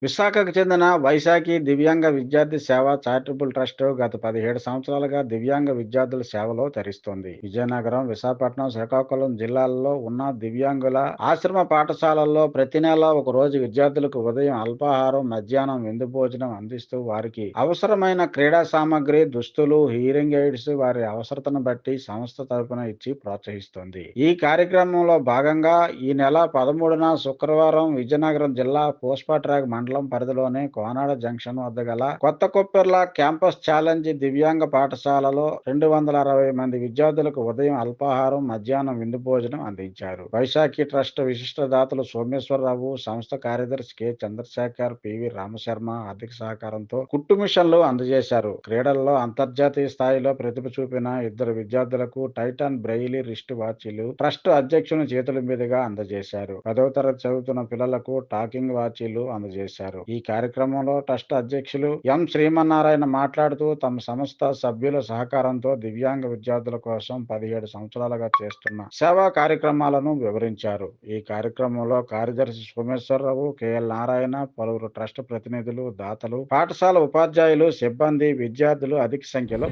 విశాఖకు చెందిన వైశాఖి దివ్యాంగ విద్యార్థి సేవ చారిటబుల్ ట్రస్ట్ గత 17 సంవత్సరాలుగా దివ్యాంగ విద్యార్థుల సేవలో తరిస్తోంది. విజయనగరం, విశాఖపట్నం, శ్రీకాకుళం జిల్లాల్లో ఉన్న దివ్యాంగుల ఆశ్రమ పాఠశాలల్లో ప్రతి నెల ఒక రోజు విద్యార్థులకు ఉదయం అల్పాహారం, మధ్యాహ్నం విందు భోజనం అందిస్తూ వారికి అవసరమైన క్రీడా సామగ్రి, దుస్తులు, హీరింగ్ ఎయిడ్స్ వారి అవసరతను బట్టి సంస్థ తరపున ఇచ్చి ప్రోత్సహిస్తోంది. ఈ కార్యక్రమంలో భాగంగా ఈ నెల 13న శుక్రవారం విజయనగరం జిల్లా పూస్పట్రాక్ మండలం పరిధిలోని కోనాడ జంక్షన్ వద్ద గల కొత్త కొప్పెర్ల క్యాంపస్ ఛాలెంజ్ దివ్యాంగ పాఠశాలలో 260 మంది విద్యార్థులకు ఉదయం అల్పాహారం, మధ్యాహ్నం విందు భోజనం అందించారు. వైశాఖి ట్రస్ట్ విశిష్ట దాతలు సోమేశ్వరరావు, సంస్థ కార్యదర్శి కె చంద్రశేఖర్, పివి రామశర్మ ఆర్థిక సహకారంతో కుట్టు మిషన్లు అందజేశారు. క్రీడల్లో అంతర్జాతీయ స్థాయిలో ప్రతిభ చూపిన 2 విద్యార్థులకు టైటాన్ బ్రెయిలీ రిస్ట్ వాచీలు ట్రస్ట్ అధ్యక్షుని చేతుల మీదుగా అందజేశారు. 10వ తరగతి చదువుతున్న పిల్లలకు టాకింగ్ వాచీలు అందజేశారు. ఈ కార్యక్రమంలో ట్రస్ట్ అధ్యక్షులు ఎం శ్రీమన్నారాయణ మాట్లాడుతూ తమ సంస్థ సభ్యుల సహకారంతో దివ్యాంగ విద్యార్థుల కోసం 17 సంవత్సరాలుగా చేస్తున్న సేవా కార్యక్రమాలను వివరించారు. ఈ కార్యక్రమంలో కార్యదర్శి సోమేశ్వరరావు, కెఎల్ నారాయణ, పలువురు ట్రస్ట్ ప్రతినిధులు, దాతలు, పాఠశాల ఉపాధ్యాయులు, సిబ్బంది, విద్యార్థులు అధిక సంఖ్యలో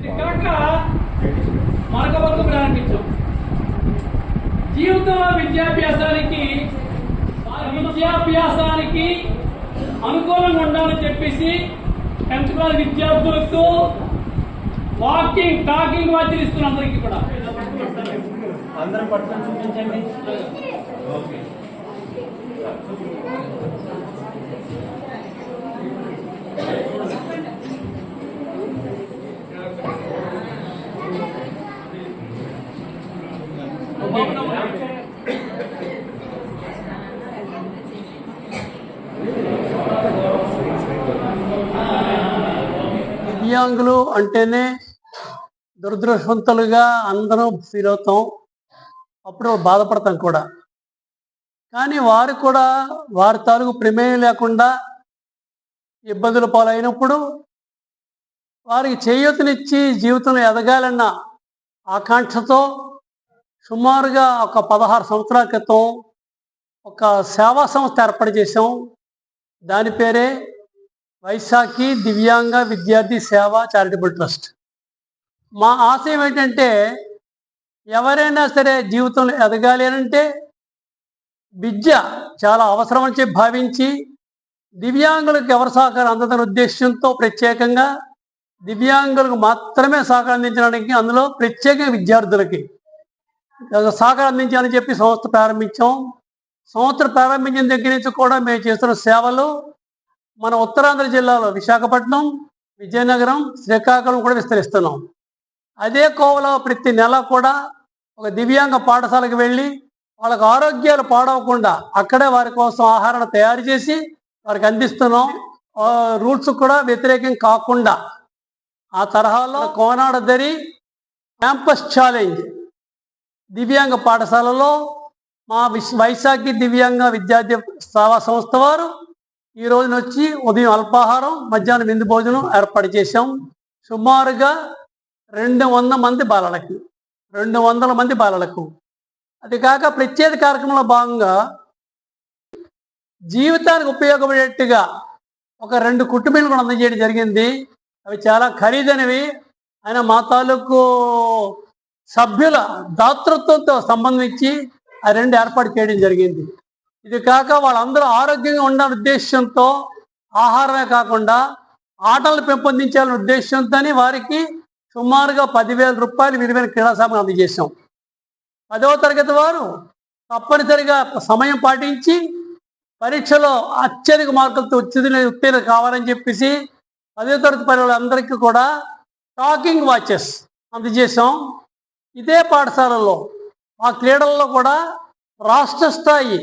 జీవితంలో విద్యాభ్యాసానికి అనుకూలంగా ఉండాలని చెప్పేసి 10th క్లాస్ విద్యార్థులకు టాకింగ్ వాచీలు ఇస్తున్న అందరికీ కూడా అందరూ పట్టుకొని చూపించండి. దివ్యాంగులు అంటేనే దురదృష్టవంతులుగా అందరం ఫీల్ అవుతాం, అప్పుడు బాధపడతాం కూడా. కానీ వారు కూడా వారి తాలూకు ప్రమేయం లేకుండా ఇబ్బందుల పాలైనప్పుడు వారికి చేయూతనిచ్చి జీవితంలో ఎదగాలన్న ఆకాంక్షతో సుమారుగా ఒక 16 సంవత్సరాల క్రితం ఒక సేవా సంస్థ ఏర్పాటు చేసాం. దాని పేరే వైశాఖి దివ్యాంగ విద్యార్థి సేవ చారిటబుల్ ట్రస్ట్. మా ఆశయం ఏంటంటే ఎవరైనా సరే జీవితంలో ఎదగాలి అంటే విద్య చాలా అవసరం అని చెప్పి భావించి దివ్యాంగులకు ఎవరి సహకారం అందదన్న ఉద్దేశంతో ప్రత్యేకంగా దివ్యాంగులకు మాత్రమే సహకారం అందించడానికి, అందులో ప్రత్యేకంగా విద్యార్థులకి సహకారం అందించాలని చెప్పి సంస్థ ప్రారంభించాం. సంస్థ ప్రారంభించిన దగ్గర నుంచి కూడా మేము చేస్తున్న సేవలు మన ఉత్తరాంధ్ర జిల్లాలో విశాఖపట్నం, విజయనగరం, శ్రీకాకుళం కూడా విస్తరిస్తున్నాం. అదే కోవలో ప్రతి నెల కూడా ఒక దివ్యాంగ పాఠశాలకు వెళ్ళి వాళ్ళకి ఆరోగ్యాలు పాడవకుండా అక్కడే వారి కోసం ఆహారాన్ని తయారు చేసి వారికి అందిస్తున్నాం. రూట్స్ కూడా వ్యతిరేకం కాకుండా ఆ తరహాలో కోనాడ దరి క్యాంపస్ ఛాలెంజ్ దివ్యాంగ పాఠశాలలో మా వైశాఖి దివ్యాంగ విద్యార్థి సేవా సంస్థ వారు ఈ రోజున వచ్చి ఉదయం అల్పాహారం, మధ్యాహ్నం విందు భోజనం ఏర్పాటు చేశాం. సుమారుగా 200 మంది బాలలకు 200 మంది బాలలకు. అది కాక ప్రత్యేక కార్యక్రమంలో భాగంగా జీవితానికి ఉపయోగపడేట్టుగా ఒక 2 కుటుంబాలు కూడా అందజేయడం జరిగింది. అవి చాలా ఖరీదైనవి. ఆయన మా తాలూకు సభ్యుల దాతృత్వంతో సంబంధించి ఆ 2 ఏర్పాటు చేయడం జరిగింది. ఇది కాక వాళ్ళందరూ ఆరోగ్యంగా ఉండాలనే ఉద్దేశంతో ఆహారమే కాకుండా ఆటలు పెంపొందించాలనే ఉద్దేశంతో వారికి సుమారుగా 10,000 రూపాయలు విలువైన క్రీడా సామాగ్రి అందజేశాం. 10వ తరగతి వారు తప్పనిసరిగా సమయం పాటించి పరీక్షలో అత్యధిక మార్కులతో ఉత్తీర్ణ కావాలని చెప్పేసి 10వ తరగతి పిల్లలందరికీ కూడా టాకింగ్ వాచెస్ అందజేశాం. ఇదే పాఠశాలలో ఆ క్రీడల్లో కూడా రాష్ట్ర స్థాయి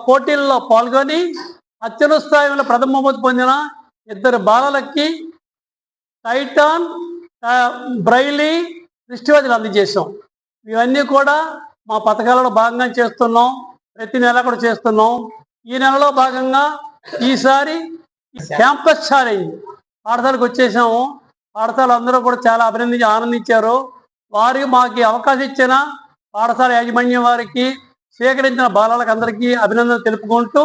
పోటీల్లో పాల్గొని అత్యున్నత స్థాయిలో ప్రథమ బహుమతి పొందిన 2 బాలలకి టైటాన్ బ్రైలీ దృష్టివాదులు అందజేసాం. ఇవన్నీ కూడా మా పథకాలలో భాగంగా చేస్తున్నాం. ప్రతి నెల కూడా చేస్తున్నాం. ఈ నెలలో భాగంగా ఈసారి క్యాంపస్ ఛాలెంజ్ పాఠశాలకు వచ్చేసాము. పాఠశాల అందరూ కూడా చాలా ఆనందించారు. వారికి మాకు అవకాశం ఇచ్చిన పాఠశాల యాజమాన్యం వారికి, స్వీకరించిన బాలలకు అందరికీ అభినందనలు తెలుపుకుంటూ